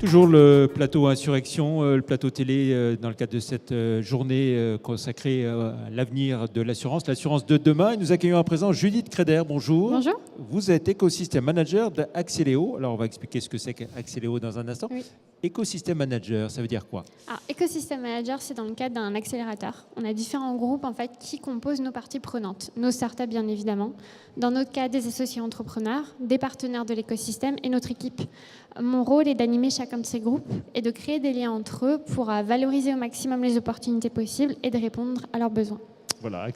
Toujours le plateau Insurrection, le plateau télé dans le cadre de cette journée consacrée à l'avenir de l'assurance de demain. Et nous accueillons à présent Judith Creder. Bonjour. Bonjour. Vous êtes écosystème manager d'Axeléo. Alors on va expliquer ce que c'est qu'Axeléo dans un instant. Oui. Écosystème manager, ça veut dire quoi? Alors, écosystème manager, c'est dans le cadre d'un accélérateur. On a différents groupes en fait qui composent nos parties prenantes, nos startups bien évidemment. Dans notre cas, des associés entrepreneurs, des partenaires de l'écosystème et notre équipe. Mon rôle est d'animer chacun de ces groupes et de créer des liens entre eux pour valoriser au maximum les opportunités possibles et de répondre à leurs besoins. Voilà,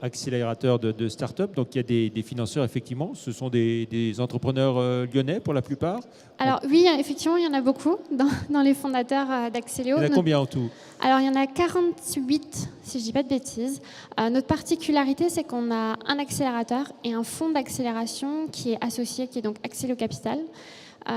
accélérateur de start-up. Donc il y a des financeurs, effectivement. Ce sont des entrepreneurs lyonnais pour la plupart. Alors oui, effectivement, il y en a beaucoup dans les fondateurs d'Axeléo. Il y en a combien en tout? Alors il y en a 48, si je ne dis pas de bêtises. Notre particularité, c'est qu'on a un accélérateur et un fonds d'accélération qui est associé, qui est donc Axeléo Capital.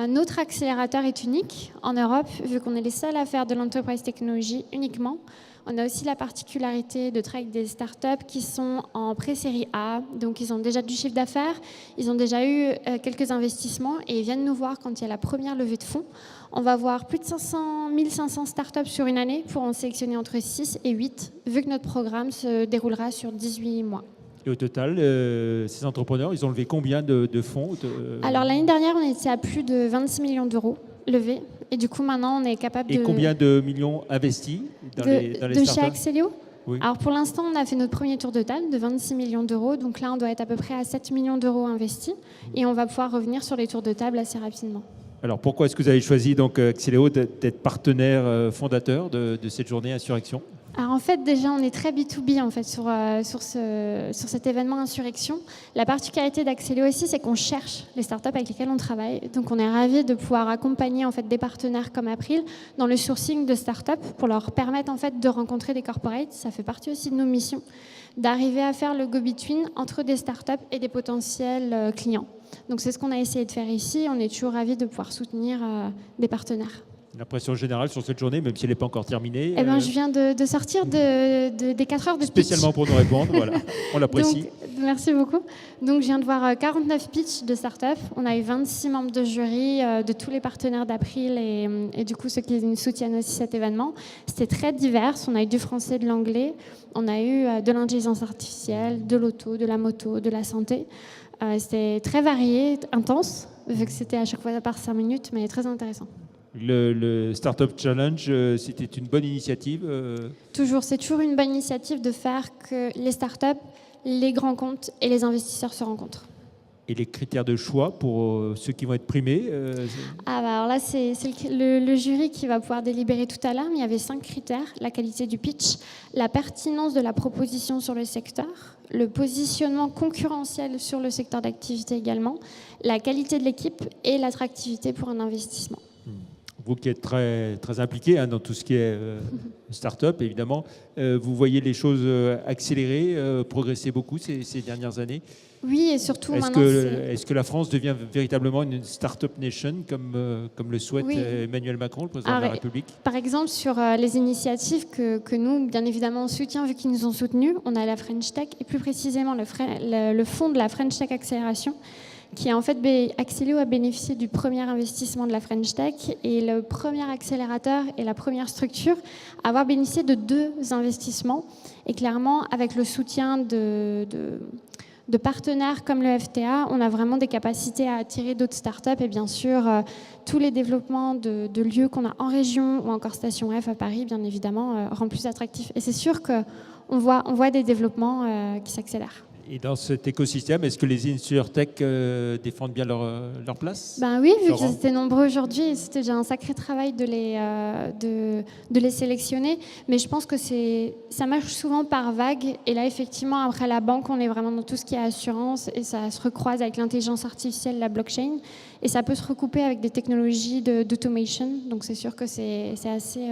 Notre accélérateur est unique en Europe, vu qu'on est les seuls à faire de l'enterprise technologie uniquement. On a aussi la particularité de travailler avec des startups qui sont en pré-série A, donc ils ont déjà du chiffre d'affaires, ils ont déjà eu quelques investissements et ils viennent nous voir quand il y a la première levée de fonds. On va voir plus de 1500 startups sur une année pour en sélectionner entre 6 et 8, vu que notre programme se déroulera sur 18 mois. Et au total, ces entrepreneurs, ils ont levé combien de fonds? Alors l'année dernière, on était à plus de 26 millions d'euros levés. Et du coup, maintenant, on est capable de... Et combien de millions investis dans les startups? De chez Axeléo? Oui. Alors pour l'instant, on a fait notre premier tour de table de 26 millions d'euros. Donc là, on doit être à peu près à 7 millions d'euros investis. Et on va pouvoir revenir sur les tours de table assez rapidement. Alors pourquoi est-ce que vous avez choisi donc Axeléo d'être partenaire fondateur de cette journée Insurrection? Alors en fait, déjà, on est très B2B en fait, sur cet événement Insurrection. La particularité d'Axeléo aussi, c'est qu'on cherche les startups avec lesquelles on travaille. Donc on est ravis de pouvoir accompagner en fait, des partenaires comme April dans le sourcing de startups pour leur permettre en fait, de rencontrer des corporates. Ça fait partie aussi de nos missions, d'arriver à faire le go-between entre des startups et des potentiels clients. Donc c'est ce qu'on a essayé de faire ici. On est toujours ravis de pouvoir soutenir des partenaires. L'impression générale sur cette journée, même si elle n'est pas encore terminée. Eh ben, je viens de sortir des 4 heures de pitch. Spécialement pour nous répondre, voilà. On l'apprécie. Merci beaucoup. Donc, je viens de voir 49 pitchs de start-up. On a eu 26 membres de jury de tous les partenaires d'April et du coup, ceux qui nous soutiennent aussi cet événement. C'était très divers. On a eu du français, de l'anglais. On a eu de l'intelligence artificielle, de l'auto, de la moto, de la santé. C'était très varié, intense, vu que c'était à chaque fois par 5 minutes, mais très intéressant. Le Startup Challenge, c'était une bonne initiative Toujours, c'est toujours une bonne initiative de faire que les startups, les grands comptes et les investisseurs se rencontrent. Et les critères de choix pour ceux qui vont être primés Alors là, c'est le jury qui va pouvoir délibérer tout à l'heure, mais il y avait 5 critères: la qualité du pitch, la pertinence de la proposition sur le secteur, le positionnement concurrentiel sur le secteur d'activité également, la qualité de l'équipe et l'attractivité pour un investissement. Vous qui êtes très, très impliqué dans tout ce qui est start-up, évidemment, vous voyez les choses accélérer, progresser beaucoup ces dernières années. Oui, et surtout est-ce maintenant... est-ce que la France devient véritablement une start-up nation, comme le souhaite Emmanuel Macron, le président de la République? Par exemple, sur les initiatives que nous, bien évidemment, on soutient, vu qu'ils nous ont soutenus, on a la French Tech, et plus précisément le fonds de la French Tech Accélération, qui en fait, Axeléo a bénéficié du premier investissement de la French Tech et le premier accélérateur et la première structure à avoir bénéficié de 2 investissements. Et clairement, avec le soutien de partenaires comme le FTA, on a vraiment des capacités à attirer d'autres startups et bien sûr, tous les développements de lieux qu'on a en région ou encore Station F à Paris, bien évidemment, rendent plus attractifs. Et c'est sûr qu'on voit des développements qui s'accélèrent. Et dans cet écosystème, est-ce que les InsurTech défendent bien leur place? Oui, vu qu'ils étaient nombreux aujourd'hui, c'était déjà un sacré travail de les sélectionner. Mais je pense que ça marche souvent par vague. Et là, effectivement, après la banque, on est vraiment dans tout ce qui est assurance et ça se recroise avec l'intelligence artificielle, la blockchain. Et ça peut se recouper avec des technologies d'automation. Donc c'est sûr que c'est assez...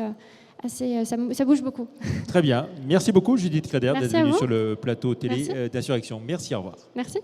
ça bouge beaucoup. Très bien. Merci beaucoup, Judith Creder, d'être venue sur le plateau télé d'Insurrection. Merci, au revoir. Merci.